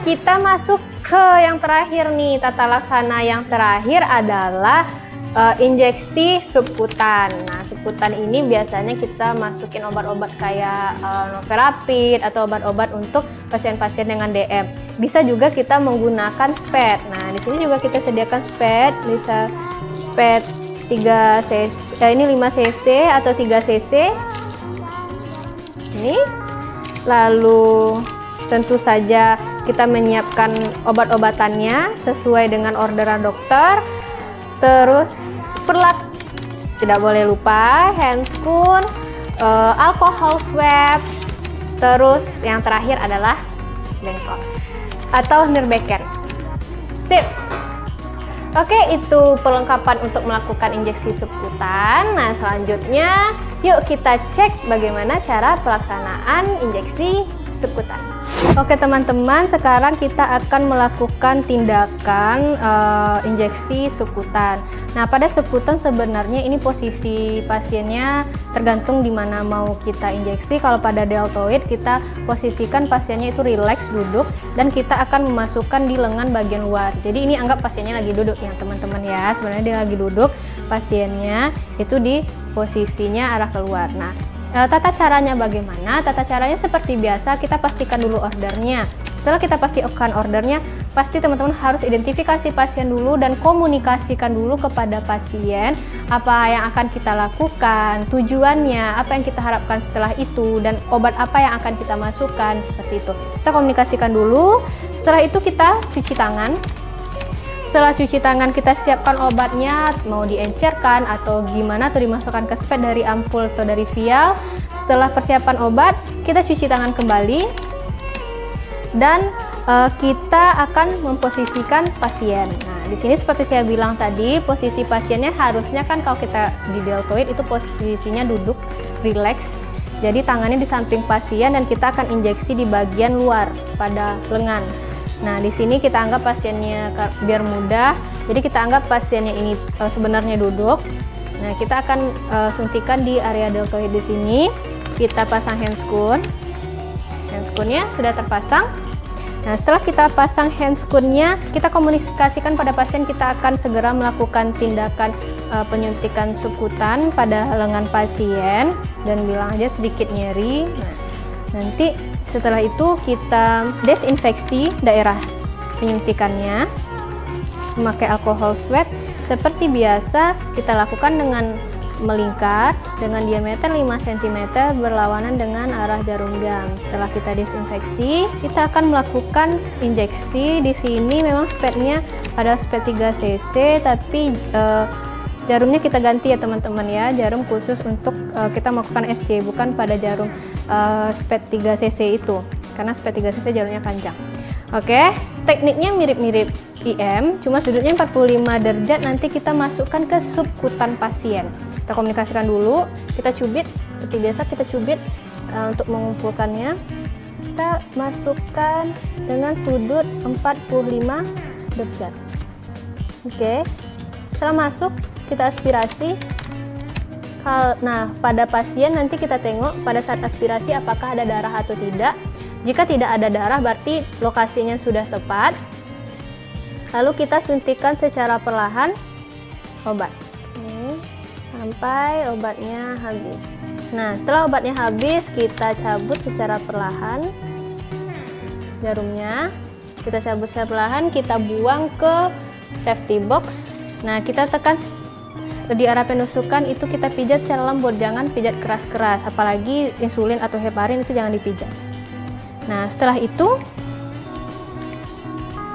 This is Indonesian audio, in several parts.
kita masuk ke yang terakhir nih. Tata laksana yang terakhir adalah injeksi subkutan. Nah, subkutan ini biasanya kita masukin obat-obat kayak Novirapid atau obat-obat untuk pasien-pasien dengan DM. Bisa juga kita menggunakan SPED. Nah, di sini juga kita sediakan SPED, bisa SPED 3 cc, ini 5 cc atau 3 cc. Ini. Lalu tentu saja kita menyiapkan obat-obatannya sesuai dengan orderan dokter. Terus perlat, tidak boleh lupa, handscoon, alcohol swab. Terus yang terakhir adalah bengkok atau nirbeker. Sip. Oke, itu perlengkapan untuk melakukan injeksi subkutan. Nah, selanjutnya yuk kita cek bagaimana cara pelaksanaan injeksi subkutan. Oke teman-teman, sekarang kita akan melakukan tindakan injeksi subkutan. Nah, pada subkutan sebenarnya ini posisi pasiennya tergantung di mana mau kita injeksi. Kalau pada deltoid kita posisikan pasiennya itu rileks duduk dan kita akan memasukkan di lengan bagian luar. Jadi ini anggap pasiennya lagi duduk ya teman-teman ya. Sebenarnya dia lagi duduk, pasiennya itu di posisinya arah keluar. Nah, tata caranya bagaimana? Tata caranya seperti biasa, kita pastikan dulu ordernya. Setelah kita pastikan ordernya, pasti teman-teman harus identifikasi pasien dulu dan komunikasikan dulu kepada pasien apa yang akan kita lakukan, tujuannya, apa yang kita harapkan setelah itu, dan obat apa yang akan kita masukkan, seperti itu. Kita komunikasikan dulu, setelah itu kita cuci tangan. Setelah cuci tangan kita siapkan obatnya, mau diencerkan atau gimana, atau dimasukkan ke SPED dari ampul atau dari vial. Setelah persiapan obat, kita cuci tangan kembali dan kita akan memposisikan pasien. Nah, di sini seperti saya bilang tadi, posisi pasiennya harusnya kan kalau kita di deltoid itu posisinya duduk, rileks. Jadi tangannya di samping pasien dan kita akan injeksi di bagian luar pada lengan. Nah, di sini kita anggap pasiennya biar mudah. Jadi kita anggap pasiennya ini sebenarnya duduk. Nah, kita akan suntikan di area deltoid di sini. Kita pasang handscoon. Handscoonnya sudah terpasang. Nah, setelah kita pasang handscoonnya, kita komunikasikan pada pasien kita akan segera melakukan tindakan penyuntikan subkutan pada lengan pasien dan bilang aja sedikit nyeri. Nah, nanti setelah itu kita desinfeksi daerah penyuntikannya memakai alcohol swab seperti biasa kita lakukan dengan melingkar dengan diameter 5 cm berlawanan dengan arah jarum jam. Setelah kita desinfeksi, kita akan melakukan injeksi. Di sini memang SPED-nya ada SPED 3 cc tapi jarumnya kita ganti ya teman-teman ya, jarum khusus untuk kita melakukan SC, bukan pada jarum SPED 3 cc itu, karena SPED 3 cc jarumnya panjang. Oke, tekniknya mirip-mirip IM, cuma sudutnya 45 derajat. Nanti kita masukkan ke subkutan pasien. Kita komunikasikan dulu, kita cubit, seperti biasa kita cubit untuk mengumpulkannya. Kita masukkan dengan sudut 45 derajat. Oke, setelah masuk, kita aspirasi. Nah, pada pasien nanti kita tengok pada saat aspirasi apakah ada darah atau tidak. Jika tidak ada darah berarti lokasinya sudah tepat. Lalu kita suntikan secara perlahan obat sampai obatnya habis. Nah, setelah obatnya habis kita cabut secara perlahan jarumnya. Kita cabut secara perlahan, kita buang ke safety box. Nah, kita tekan di arah penusukan itu, kita pijat secara lembut, jangan pijat keras-keras, apalagi insulin atau heparin itu jangan dipijat. Nah, setelah itu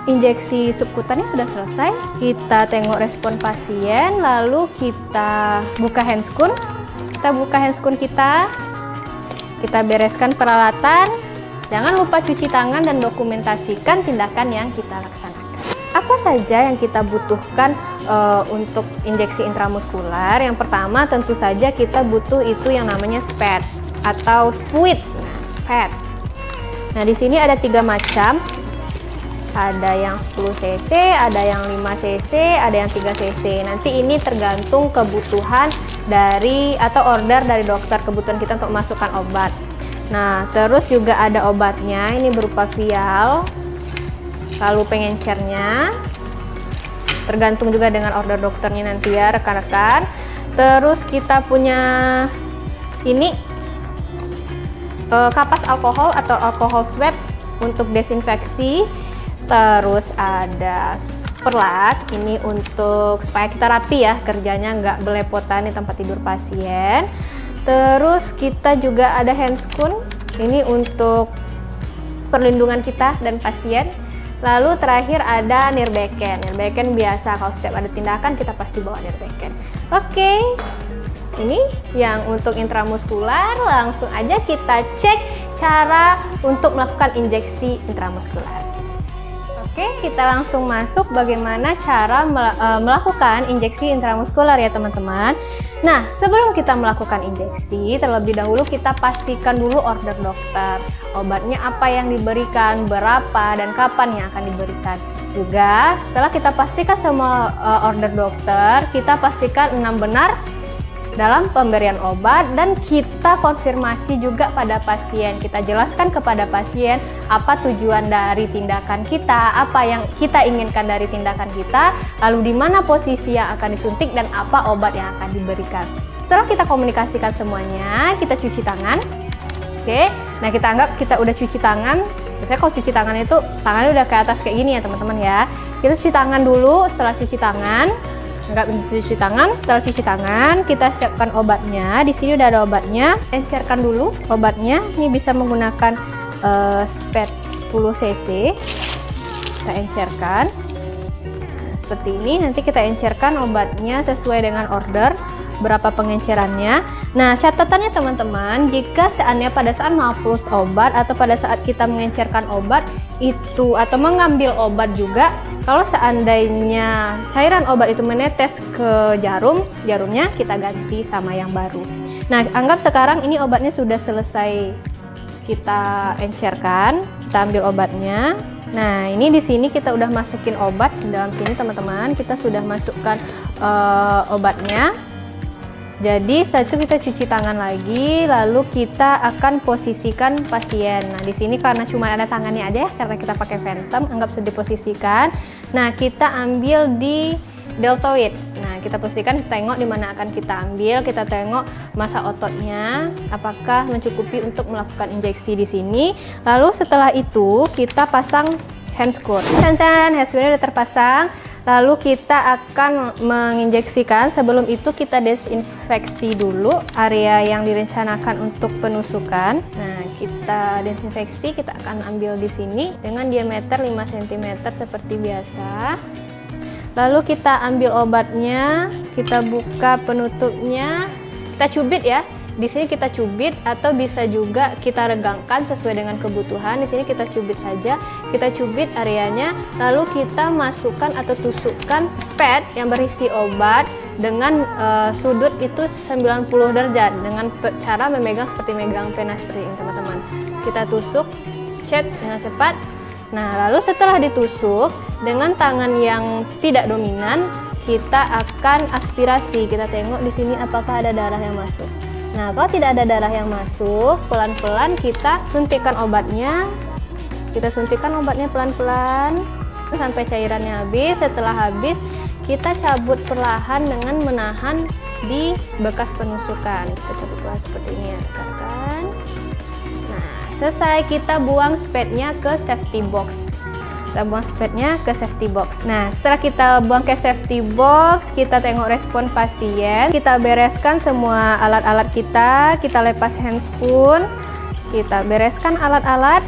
injeksi subkutannya sudah selesai. Kita tengok respon pasien, lalu kita buka handscoon. Kita buka handscoon kita bereskan peralatan. Jangan lupa cuci tangan dan dokumentasikan tindakan yang kita laksanakan. Apa saja yang kita butuhkan untuk injeksi intramuskular? Yang pertama tentu saja kita butuh itu yang namanya SPED atau SPUID. Nah, SPED. Nah, di sini ada 3 macam. Ada yang 10 cc, ada yang 5 cc, ada yang 3 cc. Nanti ini tergantung kebutuhan dari atau order dari dokter, kebutuhan kita untuk memasukkan obat. Nah, terus juga ada obatnya, ini berupa vial. Lalu pengencernya, tergantung juga dengan order dokternya nanti ya rekan-rekan. Terus kita punya ini kapas alkohol atau alkohol swab untuk desinfeksi. Terus ada perlat, ini untuk supaya kita rapi ya kerjanya, nggak belepotan di tempat tidur pasien. Terus kita juga ada handscoon, ini untuk perlindungan kita dan pasien. Lalu terakhir ada nirbeken. Nirbeken biasa kalau setiap ada tindakan kita pasti bawa nirbeken. Oke, ini yang untuk intramuskular. Langsung aja kita cek cara untuk melakukan injeksi intramuskular. Oke, kita langsung masuk bagaimana cara melakukan injeksi intramuskular ya teman-teman. Nah, sebelum kita melakukan injeksi, terlebih dahulu kita pastikan dulu order dokter. Obatnya apa yang diberikan, berapa, dan kapan yang akan diberikan. Juga, setelah kita pastikan semua order dokter, kita pastikan benar dalam pemberian obat dan kita konfirmasi juga pada pasien. Kita jelaskan kepada pasien apa tujuan dari tindakan kita, apa yang kita inginkan dari tindakan kita, lalu di mana posisi yang akan disuntik dan apa obat yang akan diberikan. Setelah kita komunikasikan semuanya, kita cuci tangan. Oke, nah kita anggap kita udah cuci tangan. Biasanya kalau cuci tangan itu tangannya udah ke atas kayak gini ya teman-teman ya. Kita cuci tangan dulu. Setelah cuci tangan, setelah cuci tangan kita siapkan obatnya. Di sini udah ada obatnya. Encerkan dulu obatnya. Ini bisa menggunakan spet 10 cc. Kita encerkan. Nah, seperti ini. Nanti kita encerkan obatnya sesuai dengan order berapa pengencerannya. Nah, catatannya teman-teman, jika seandainya pada saat menghapus obat atau pada saat kita mengencerkan obat itu atau mengambil obat juga, kalau seandainya cairan obat itu menetes ke jarumnya kita ganti sama yang baru. Nah, anggap sekarang ini obatnya sudah selesai kita encerkan, kita ambil obatnya. Nah, ini di sini kita udah masukin obat di dalam sini teman-teman. Kita sudah masukkan obatnya. Jadi setelah itu kita cuci tangan lagi, lalu kita akan posisikan pasien. Nah, di sini karena cuma ada tangannya aja ya, karena kita pakai Phantom, anggap sudah diposisikan. Nah, kita ambil di deltoid. Nah, kita posisikan, tengok di mana akan kita ambil, kita tengok massa ototnya, apakah mencukupi untuk melakukan injeksi di sini. Lalu setelah itu kita pasang handscoon. Handscoonnya sudah terpasang. Lalu kita akan menginjeksikan. Sebelum itu kita desinfeksi dulu area yang direncanakan untuk penusukan. Nah, kita desinfeksi, kita akan ambil di sini dengan diameter 5 cm seperti biasa. Lalu kita ambil obatnya, kita buka penutupnya, kita cubit ya. Di sini kita cubit atau bisa juga kita regangkan sesuai dengan kebutuhan. Di sini kita cubit saja, kita cubit areanya, lalu kita masukkan atau tusukkan spet yang berisi obat dengan sudut itu 90 derajat dengan cara memegang seperti megang pena seperti ini teman-teman. Kita tusuk, cet dengan cepat. Nah, lalu setelah ditusuk dengan tangan yang tidak dominan, kita akan aspirasi. Kita tengok di sini apakah ada darah yang masuk. Nah, kalau tidak ada darah yang masuk, pelan-pelan kita suntikkan obatnya. Kita suntikkan obatnya pelan-pelan sampai cairannya habis. Setelah habis, kita cabut perlahan dengan menahan di bekas penusukan. Kita cabut perlahan seperti ini ya, rekan-rekan. Nah, selesai, kita buang spetnya ke safety box. Kita buang spetnya ke safety box. Nah, setelah kita buang ke safety box, kita tengok respon pasien. Kita bereskan semua alat-alat kita lepas handscoon, kita bereskan alat-alat,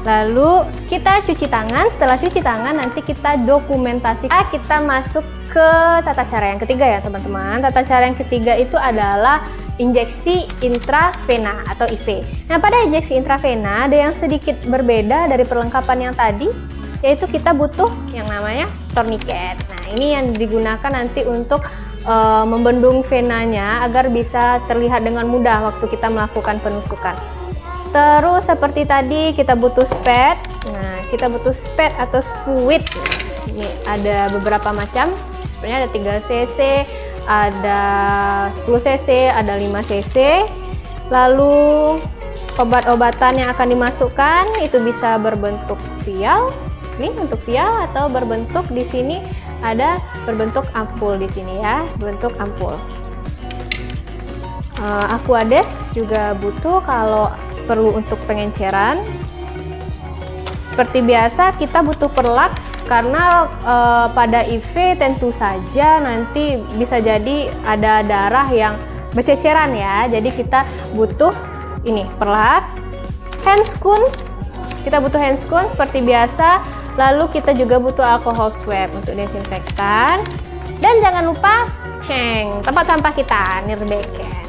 lalu kita cuci tangan. Setelah cuci tangan, nanti kita dokumentasi. Kita masuk ke tata cara yang ketiga ya teman-teman. Tata cara yang ketiga itu adalah injeksi intravena atau IV. Nah, pada injeksi intravena ada yang sedikit berbeda dari perlengkapan yang tadi, yaitu kita butuh yang namanya tourniquet. Nah, ini yang digunakan nanti untuk membendung venanya agar bisa terlihat dengan mudah waktu kita melakukan penusukan. Terus seperti tadi kita butuh spet. Nah, kita butuh spet atau fluid. Ini ada beberapa macam. Sebenarnya ada 3 cc, ada 10 cc, ada 5 cc. Lalu obat-obatan yang akan dimasukkan itu bisa berbentuk vial ini untuk vial atau berbentuk di sini ada berbentuk ampul di sini ya, berbentuk ampul. Aquades juga butuh kalau perlu untuk pengenceran. Seperti biasa kita butuh perlak karena pada IV tentu saja nanti bisa jadi ada darah yang berceceran ya. Jadi kita butuh ini perlak, handscoon. Kita butuh handscoon seperti biasa. Lalu kita juga butuh alkohol swab untuk desinfektan. Dan jangan lupa tempat sampah kita, nirbeken.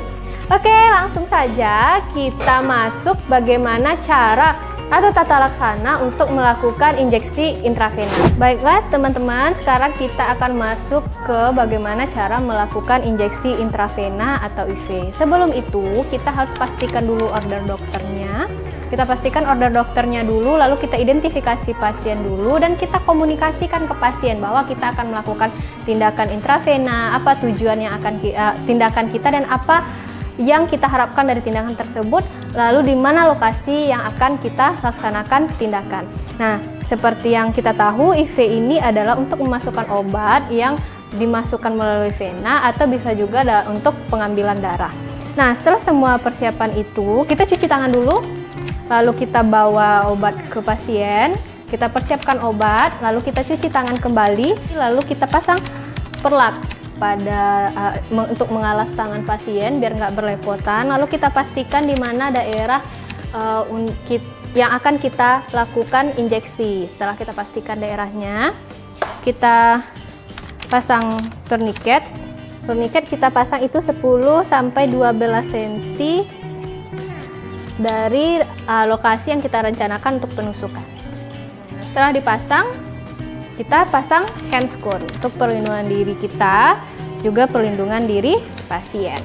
Oke, langsung saja kita masuk bagaimana cara atau tata laksana untuk melakukan injeksi intravena. Baiklah teman-teman, sekarang kita akan masuk ke bagaimana cara melakukan injeksi intravena atau IV. Sebelum itu, kita harus pastikan dulu order dokternya. Kita pastikan order dokternya dulu, lalu kita identifikasi pasien dulu, dan kita komunikasikan ke pasien bahwa kita akan melakukan tindakan intravena, apa tujuan yang akan tindakan kita, dan apa yang kita harapkan dari tindakan tersebut, lalu di mana lokasi yang akan kita laksanakan tindakan. Nah, seperti yang kita tahu, IV ini adalah untuk memasukkan obat yang dimasukkan melalui vena atau bisa juga untuk pengambilan darah. Nah, setelah semua persiapan itu, kita cuci tangan dulu, lalu kita bawa obat ke pasien, kita persiapkan obat, lalu kita cuci tangan kembali, lalu kita pasang perlak untuk mengalas tangan pasien biar nggak berlepotan. Lalu kita pastikan di mana daerah yang akan kita lakukan injeksi. Setelah kita pastikan daerahnya, kita pasang tourniquet. Tourniquet kita pasang itu 10 sampai 12 cm dari lokasi yang kita rencanakan untuk penusukan. Setelah dipasang, kita pasang handscoon untuk perlindungan diri kita, juga perlindungan diri pasien.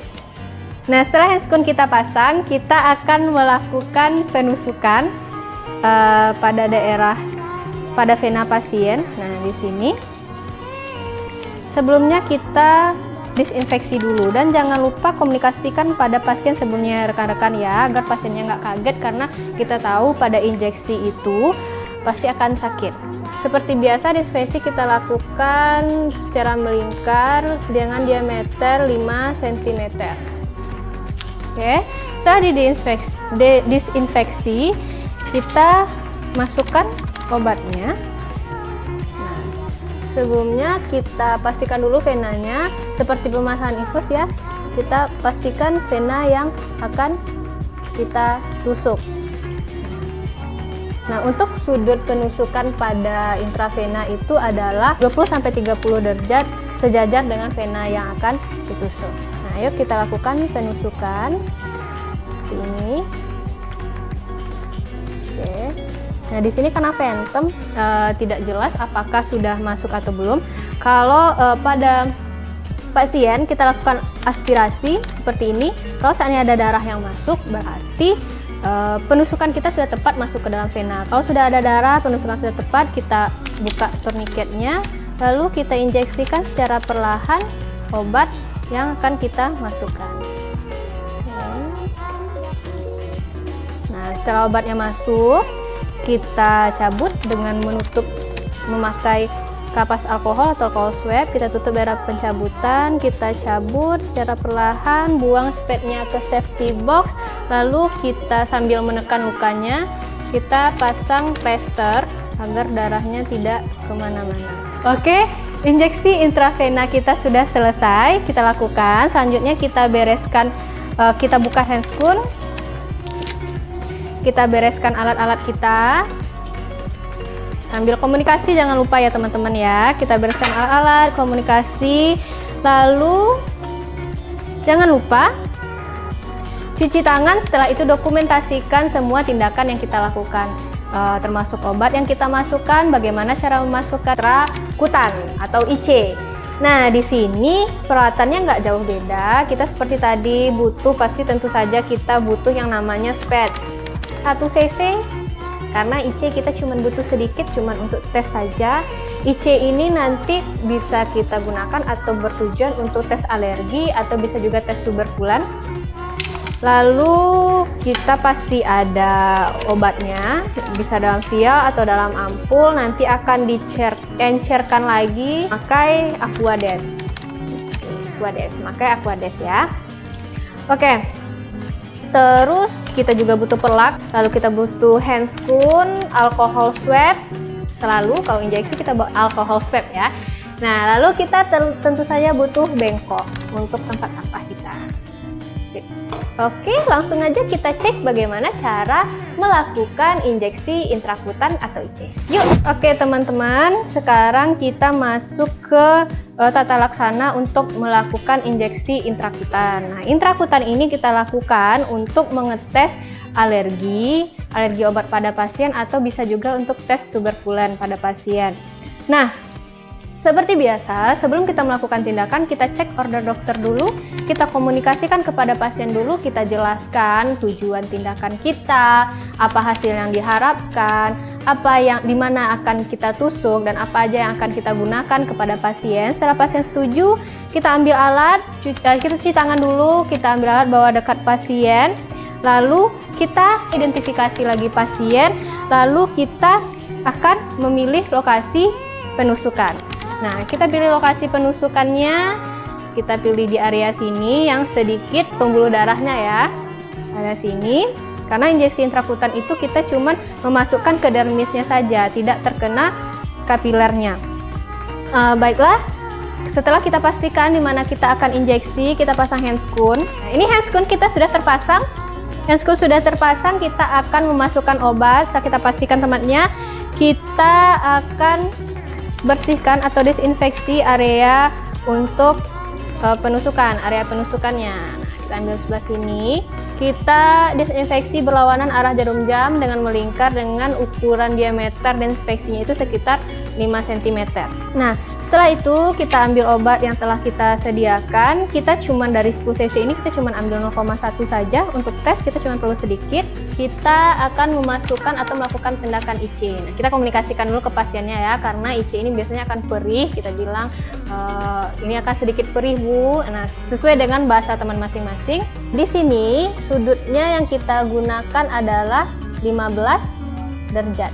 Nah, setelah handscoon kita pasang, kita akan melakukan penusukan pada vena pasien. Nah, di sini sebelumnya kita disinfeksi dulu, dan jangan lupa komunikasikan pada pasien sebelumnya rekan-rekan ya, agar pasiennya nggak kaget, karena kita tahu pada injeksi itu pasti akan sakit. Seperti biasa, disinfeksi kita lakukan secara melingkar dengan diameter 5 cm. Oke, setelah disinfeksi, kita masukkan obatnya. Nah, sebelumnya kita pastikan dulu venanya, seperti pemasangan infus ya. Kita pastikan vena yang akan kita tusuk. Nah, untuk sudut penusukan pada intravena itu adalah 20-30 derajat sejajar dengan vena yang akan ditusuk. Nah, ayo kita lakukan penusukan seperti ini. Oke. Nah, di sini karena phantom tidak jelas apakah sudah masuk atau belum. Kalau pada pasien kita lakukan aspirasi seperti ini, kalau seandainya ada darah yang masuk, berarti penusukan kita sudah tepat masuk ke dalam vena. Kalau sudah ada darah, penusukan sudah tepat, kita buka tourniquetnya, lalu kita injeksikan secara perlahan obat yang akan kita masukkan. Nah, setelah obatnya masuk, kita cabut dengan memakai kapas alkohol atau alkohol swab. Kita tutup daerah pencabutan, kita cabut secara perlahan, buang spatnya ke safety box, lalu kita sambil menekan lukanya, kita pasang plester agar darahnya tidak kemana-mana. Oke, injeksi intravena kita sudah selesai kita lakukan. Selanjutnya kita bereskan, kita buka handscoon, kita bereskan alat-alat kita. Sambil komunikasi, jangan lupa ya teman-teman ya, kita bereskan alat-alat, komunikasi, lalu jangan lupa cuci tangan. Setelah itu dokumentasikan semua tindakan yang kita lakukan, termasuk obat yang kita masukkan, bagaimana cara memasukkan rakutan atau IC. Nah, di sini peralatannya nggak jauh beda. Kita seperti tadi pasti tentu saja kita butuh yang namanya spad 1 cc. Karena IC kita cuma butuh sedikit, cuma untuk tes saja. IC ini nanti bisa kita gunakan atau bertujuan untuk tes alergi atau bisa juga tes tuberkulan. Lalu kita pasti ada obatnya, bisa dalam vial atau dalam ampul. Nanti akan diencerkan lagi pakai Aquades. Pakai Aquades ya. Oke. Terus kita juga butuh pelak, lalu kita butuh handscoon, alcohol swab. Selalu kalau injeksi kita bawa alcohol swab ya. Nah, lalu kita tentu saja butuh bengkok untuk tempat sampah kita. Sip. Oke, langsung aja kita cek bagaimana cara melakukan injeksi intrakutan atau IC. Yuk. Oke teman-teman, sekarang kita masuk ke tata laksana untuk melakukan injeksi intrakutan. Nah, intrakutan ini kita lakukan untuk mengetes alergi obat pada pasien, atau bisa juga untuk tes tuberkulen pada pasien. Nah, seperti biasa, sebelum kita melakukan tindakan, kita cek order dokter dulu, kita komunikasikan kepada pasien dulu, kita jelaskan tujuan tindakan kita, apa hasil yang diharapkan, di mana akan kita tusuk, dan apa aja yang akan kita gunakan kepada pasien. Setelah pasien setuju, kita ambil alat, kita cuci tangan dulu, kita ambil alat bawa dekat pasien, lalu kita identifikasi lagi pasien, lalu kita akan memilih lokasi penusukan. Nah, kita pilih lokasi penusukannya, kita pilih di area sini yang sedikit pembuluh darahnya ya, area sini. Karena injeksi intrakutan itu kita cuman memasukkan ke dermisnya saja, tidak terkena kapilernya. Baiklah, setelah kita pastikan di mana kita akan injeksi, kita pasang handscoon. Nah, ini handscoon kita sudah terpasang. Handscoon sudah terpasang, kita akan memasukkan obat. Setelah kita pastikan tempatnya, kita akan bersihkan atau desinfeksi area untuk penusukan, area penusukannya. Nah, kita ambil sebelah sini, kita desinfeksi berlawanan arah jarum jam dengan melingkar dengan ukuran diameter desinfeksinya itu sekitar 5 cm. Nah, setelah itu kita ambil obat yang telah kita sediakan. Kita cuman dari 10 cc ini kita cuman ambil 0,1 saja untuk tes, kita cuman perlu sedikit. Kita akan memasukkan atau melakukan tindakan IC. Nah, kita komunikasikan dulu ke pasiennya ya, karena IC ini biasanya akan perih. Kita bilang ini akan sedikit perih Bu. Nah, sesuai dengan bahasa teman masing-masing. Di sini sudutnya yang kita gunakan adalah 15 derajat.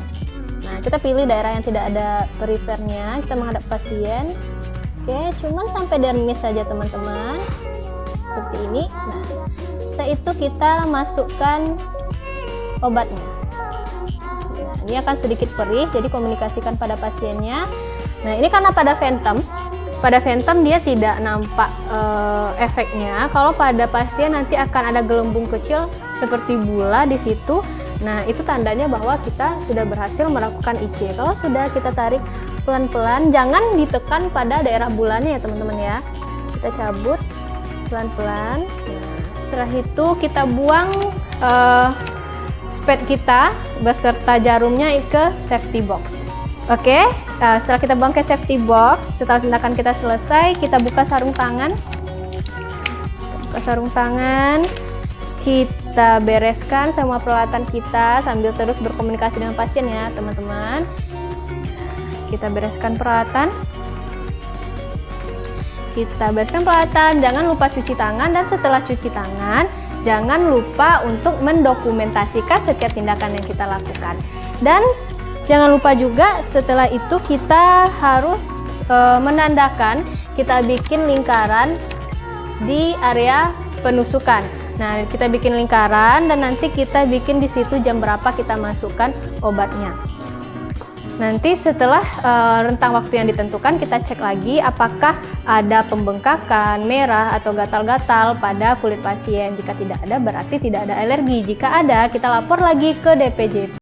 Nah, kita pilih daerah yang tidak ada perifernya, kita menghadap pasien. Oke, cuman sampai dermis saja teman-teman. Seperti ini. Nah, setelah itu kita masukkan obatnya. Nah, ini akan sedikit perih, jadi komunikasikan pada pasiennya. Nah, ini karena pada phantom dia tidak nampak efeknya. Kalau pada pasien nanti akan ada gelembung kecil seperti bula di situ. Nah, itu tandanya bahwa kita sudah berhasil melakukan IC. Kalau sudah, kita tarik pelan-pelan, jangan ditekan pada daerah bulanya ya teman-teman ya. Kita cabut pelan-pelan. Nah, setelah itu kita buang spade kita beserta jarumnya ke safety box. Oke, setelah kita buang ke safety box, setelah tindakan kita selesai, kita buka sarung tangan. Buka sarung tangan. Kita bereskan semua peralatan kita sambil terus berkomunikasi dengan pasien ya teman-teman. Kita bereskan peralatan. Jangan lupa cuci tangan, dan setelah cuci tangan jangan lupa untuk mendokumentasikan setiap tindakan yang kita lakukan. Dan jangan lupa juga setelah itu kita harus menandakan, kita bikin lingkaran di area penusukan. Nah, kita bikin lingkaran dan nanti kita bikin di situ jam berapa kita masukkan obatnya. Nanti setelah rentang waktu yang ditentukan, kita cek lagi apakah ada pembengkakan, merah atau gatal-gatal pada kulit pasien. Jika tidak ada, berarti tidak ada alergi. Jika ada, kita lapor lagi ke DPJP.